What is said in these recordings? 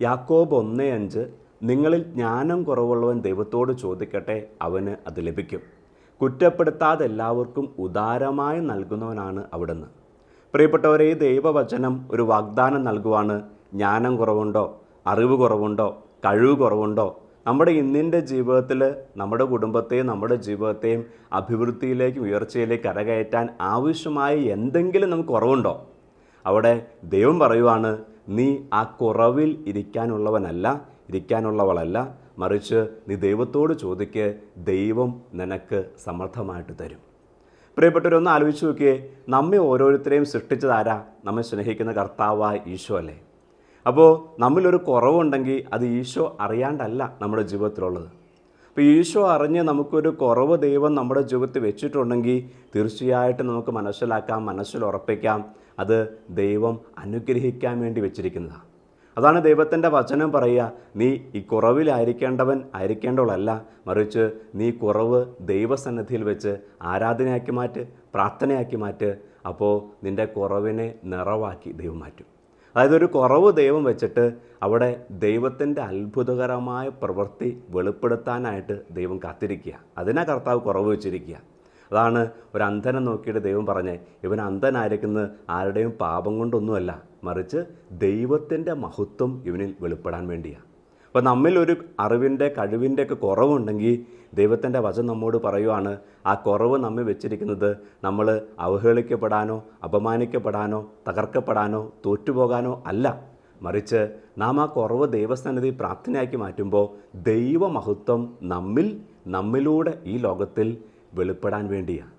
യാക്കോബ് 1:5 നിങ്ങളിൽ ജ്ഞാനം കുറവുള്ളവൻ ദൈവത്തോട് ചോദിക്കട്ടെ, അവന് അത് ലഭിക്കും. കുറ്റപ്പെടുത്താതെ എല്ലാവർക്കും ഉദാരമായി നൽകുന്നവനാണ് അവിടുന്ന്. പ്രിയപ്പെട്ടവരെ, ഈ ദൈവവചനം ഒരു വാഗ്ദാനം നൽകുവാണ്. ജ്ഞാനം കുറവുണ്ടോ, അറിവ് കുറവുണ്ടോ, കഴിവ് കുറവുണ്ടോ, നമ്മുടെ ഇന്നിൻ്റെ ജീവിതത്തിൽ നമ്മുടെ കുടുംബത്തെയും നമ്മുടെ ജീവിതത്തെയും അഭിവൃദ്ധിയിലേക്കും ഉയർച്ചയിലേക്ക് കരകയറ്റാൻ ആവശ്യമായ എന്തെങ്കിലും നമുക്ക് കുറവുണ്ടോ? അവിടെ ദൈവം പറയുവാണ്, നീ ആ കുറവിൽ ഇരിക്കാനുള്ളവളല്ല, മറിച്ച് നീ ദൈവത്തോട് ചോദിക്ക്, ദൈവം നിനക്ക് സമർത്ഥമായിട്ട് തരും. പ്രിയപ്പെട്ടവരൊന്ന് ആലോചിച്ച് നോക്കിയേ, നമ്മെ ഓരോരുത്തരെയും സൃഷ്ടിച്ചതാരാ? നമ്മെ സ്നേഹിക്കുന്ന കർത്താവായ ഈശോ അല്ലേ? അപ്പോൾ നമ്മിലൊരു കുറവുണ്ടെങ്കിൽ അത് ഈശോ അറിയാണ്ടല്ല നമ്മുടെ ജീവിതത്തിലുള്ളത്. അപ്പോൾ ഈശോ അറിഞ്ഞ് നമുക്കൊരു കുറവ് ദൈവം നമ്മുടെ ജീവിതത്തിൽ വെച്ചിട്ടുണ്ടെങ്കിൽ തീർച്ചയായിട്ടും നമുക്ക് മനസ്സിലാക്കാം, മനസ്സിലുറപ്പിക്കാം, അത് ദൈവം അനുഗ്രഹിക്കാൻ വേണ്ടി വെച്ചിരിക്കുന്നതാണ്. അതാണ് ദൈവത്തിൻ്റെ വചനം പറയുക, നീ ഈ കുറവിലായിരിക്കേണ്ടവളല്ല, മറിച്ച് നീ കുറവ് ദൈവസന്നിധിയിൽ വെച്ച് ആരാധനയാക്കി മാറ്റ്, പ്രാർത്ഥനയാക്കി മാറ്റ്. അപ്പോൾ നിൻ്റെ കുറവിനെ നിറവാക്കി ദൈവം മാറ്റും. അതായത് ഒരു കുറവ് ദൈവം വെച്ചിട്ട് അവിടെ ദൈവത്തിൻ്റെ അത്ഭുതകരമായ പ്രവൃത്തി വെളിപ്പെടുത്താനായിട്ട് ദൈവം കാത്തിരിക്കുക. അതിനാ കർത്താവ് കുറവ് വെച്ചിരിക്കുക. അതാണ് ഒരു അന്ധനെ നോക്കിയിട്ട് ദൈവം പറഞ്ഞേ, ഇവൻ അന്ധനായിരിക്കുന്നത് ആരുടെയും പാപം കൊണ്ടൊന്നുമല്ല, മറിച്ച് ദൈവത്തിൻ്റെ മഹത്വം ഇവനിൽ വെളിപ്പെടാൻ വേണ്ടിയാണ്. അപ്പോൾ നമ്മിലൊരു അറിവിൻ്റെ കഴിവിൻ്റെയൊക്കെ കുറവുണ്ടെങ്കിൽ ദൈവത്തിൻ്റെ വചനം നമ്മോട് പറയുവാണ്, ആ കുറവ് നമ്മെ വെച്ചിരിക്കുന്നത് നമ്മൾ അവഹേളിക്കപ്പെടാനോ, അപമാനിക്കപ്പെടാനോ, തകർക്കപ്പെടാനോ, തോറ്റുപോകാനോ അല്ല, മറിച്ച് നാം ആ കുറവ് ദൈവസന്നിധി പ്രാർത്ഥനയാക്കി മാറ്റുമ്പോൾ ദൈവമഹത്വം നമ്മിലൂടെ ഈ ലോകത്തിൽ വെളിപ്പെടാൻ വേണ്ടിയാണ്.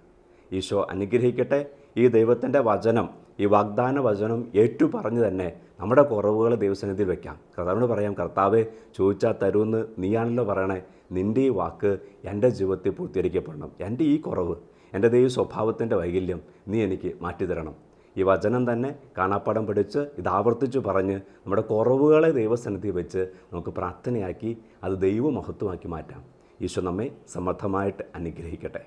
ഈശോ അനുഗ്രഹിക്കട്ടെ. ഈ ദൈവത്തിൻ്റെ വചനം, ഈ വാഗ്ദാന വചനം ഏറ്റുപറഞ്ഞ് തന്നെ നമ്മുടെ കുറവുകൾ ദൈവസന്നിധിയിൽ വെക്കാം. കർത്താവിനോട് പറയാം, കർത്താവെ, ചോദിച്ചാൽ തരുമെന്ന് നീയാണല്ലോ പറയണേ, നിൻ്റെ ഈ വാക്ക് എൻ്റെ ജീവിതത്തിൽ പൂർത്തീകരിക്കപ്പെടണം. എൻ്റെ ഈ കുറവ്, എൻ്റെ ദൈവ സ്വഭാവത്തിൻ്റെ വൈകല്യം നീ എനിക്ക് മാറ്റിത്തരണം. ഈ വചനം തന്നെ കാണാപ്പാഠം പഠിച്ച് ഇത് ആവർത്തിച്ച് പറഞ്ഞ് നമ്മുടെ കുറവുകളെ ദൈവസന്നിധിയിൽ വെച്ച് നമുക്ക് പ്രാർത്ഥനയാക്കി അത് ദൈവമഹത്വമാക്കി മാറ്റാം. ഈശോ നമ്മെ സമർത്ഥമായിട്ട് അനുഗ്രഹിക്കട്ടെ.